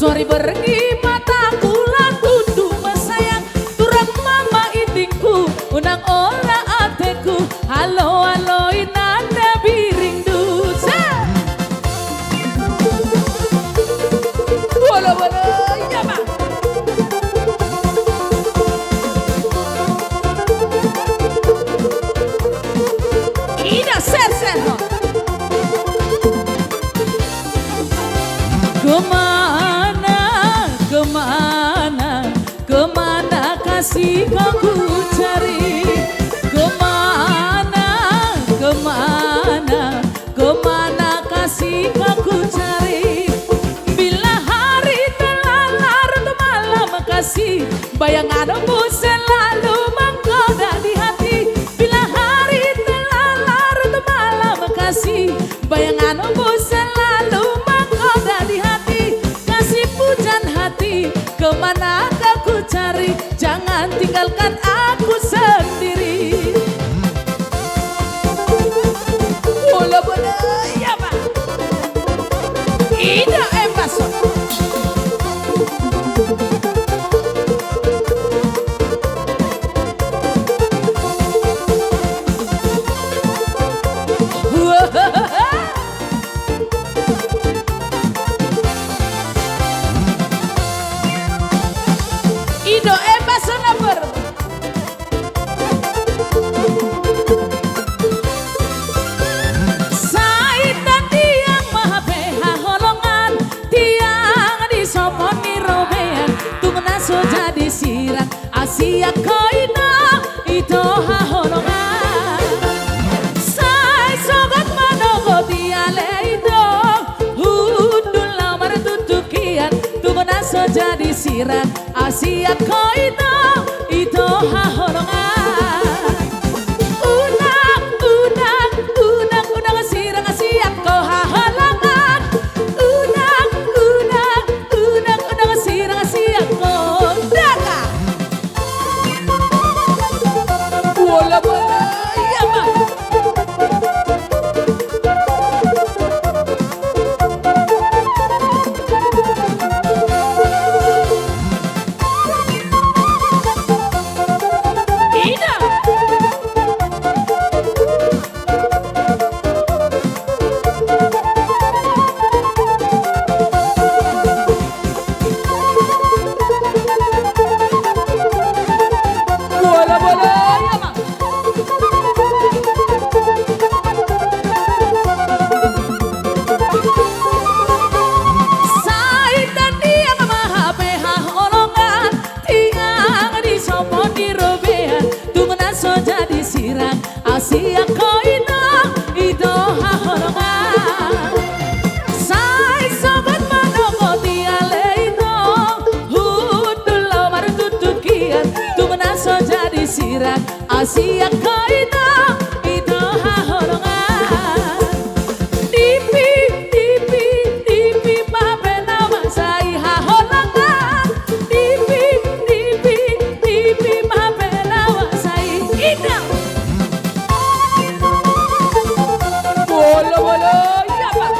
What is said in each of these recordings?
Sori bergi mataku lan tunduk sayang turang mama itingku unang ora ateku halo halo inanda biring dusa bola bola iya bang ida ser kemana, kemana, kemana kasih kau ku cari? Kemana, kemana, kemana kasih kau ku cari? Bila hari telah larut malam kasih, bayanganmu selalu menggoda di hati. Bila hari telah larut malam kasih, bayanganmu selalu menggoda di hati. Kasih pujan hati, kemana kau ku cari? Jangan tinggalkan aku sendiri. Bola bola, ya pak. Ida Embason. Ido Embason number. Saitan tiang maha peha holongan, tiang di somoni robean, tungna so jadi sirang Asia koina itu ha holongan. Sai sogot manogo tiale itu, hudul lamar tutukian, tungna so jadi sirang Asia koina itu ha holongan. Unang, unang, unang, unang sirang Asia ko ha holongan. Unang, unang, unang, unang sirang Asia ko daga. Bola bola, iya mah. Asia koina itu ha holongan. Sai sobat manogo tiale itu, hudul lamar tutukian, tungna so jadi sirang Asia koina itu ha holongan. Tipi, tipi, tipi mapena masai ha holongan. Tipi, tipi, tipi mapena masai ida. Bola bola, iya pak.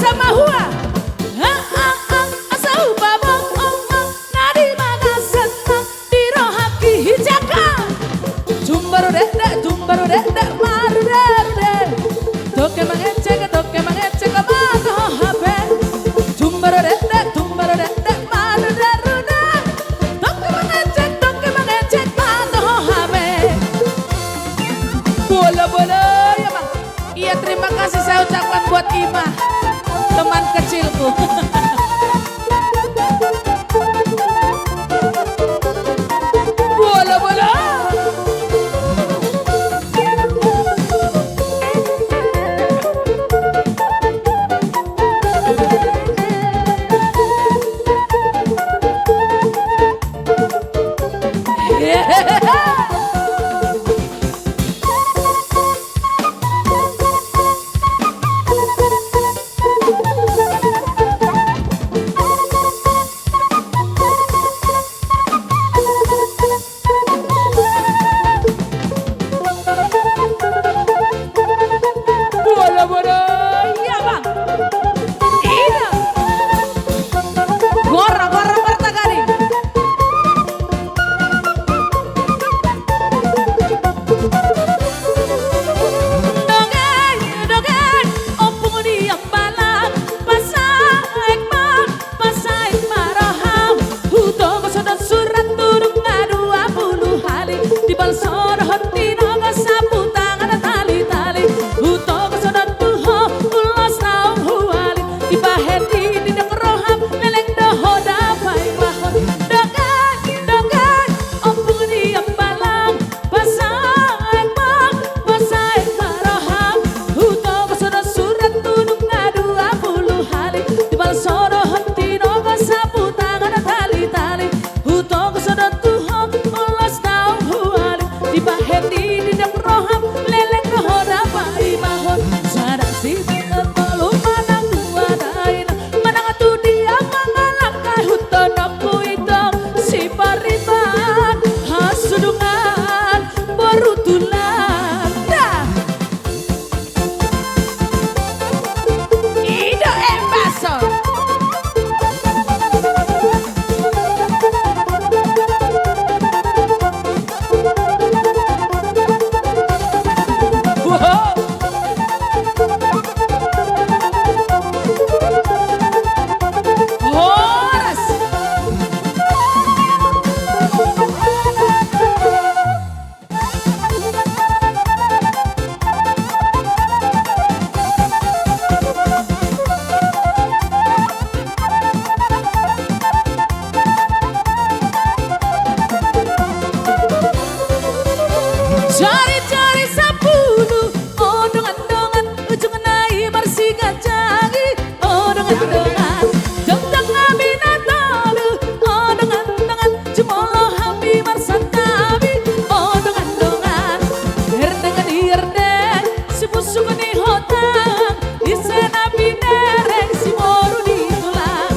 bersama Hua. Asal babong ong nadi maga senang di rohaki hijaka. Jumbaru dek maru dek. Toke mangecek maga habe. Jumbaru dek maru dek. Toke mangecek maga habe. Bola ya bang. Iya terima kasih saya ucapkan buat Ima, teman kecilku. Bola. Iya bang. Iya. Gora Martagari. Dongeng, opung diam balak, pasaik maraham. Hutong sodot surat turun ngadu 20 hari di balsor hoti naga sapu tangan tali-tali. Hutong sodot tuho ulos naung huali di baheti di dek roham leleng doho dapai mahon. Dongeng, opung diam balang, pasaik maraham. Hutong sodot surat turun ngadu 20 hari di balsor hoti naga sapu tangan tali-tali. Hutong sodot tuho ulos naung huali di baheti di dek roham leleng doho dapai mahon. Sarasi telu manang wadaina manang atu dia mangalangkai huton aku itong si pariban hasudungan borutulan dah. Ido embaso. Wow. Horas. Cari-cari sapulu, ondongan-dongan, ujung nai marsi gacangi, ondongan-dongan, jengdang nabi natalu, ondongan-dongan, jemolo hambi marsantabi, ondongan-dongan, herdeng, si musuh ni hotang, ise nabi nereng, si moru di tulang,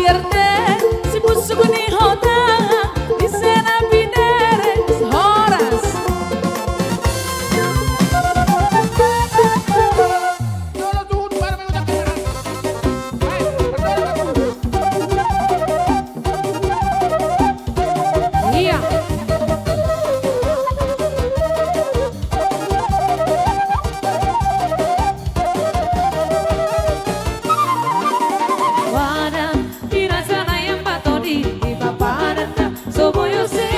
herdeng, si musuh ni hotang, ise nabi nereng, horas. Iya. Wana dirasana yang batoni di paparata soboyo se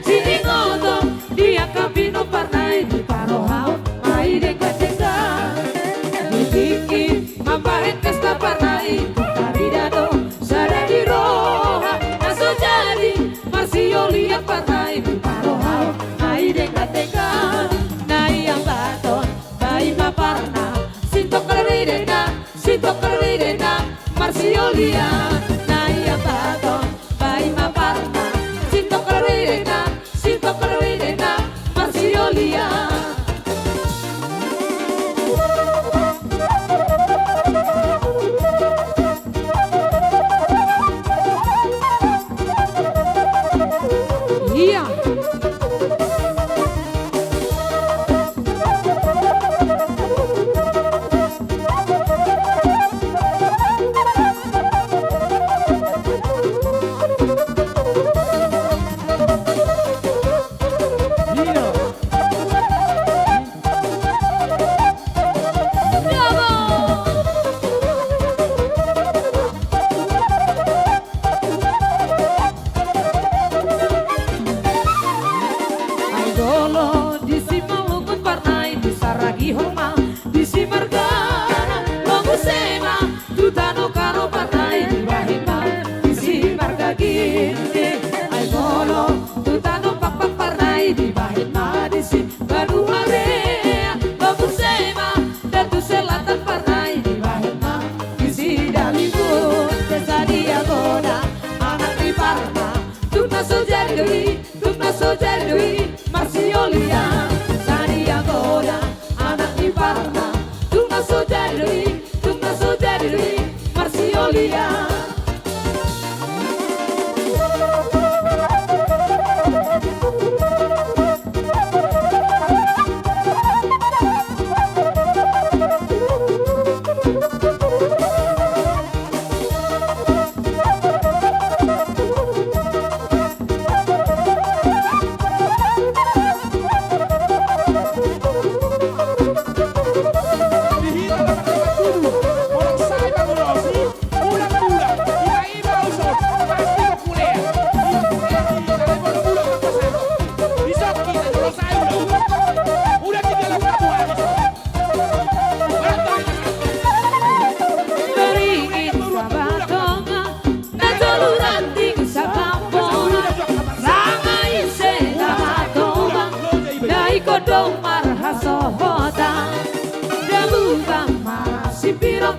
sini ngoto dia kabino parnai di parohau mai deka dibiki mampahet kesta parnai taridado sada di roha naso jadi masih lihat parnai di parohau mai deka nai yang baton bai maparna sinto karirena marsiolia nai yang baton bai maparna sinto karirena marsiolia. Iya. Piro marhasohoda Dalu gama si piro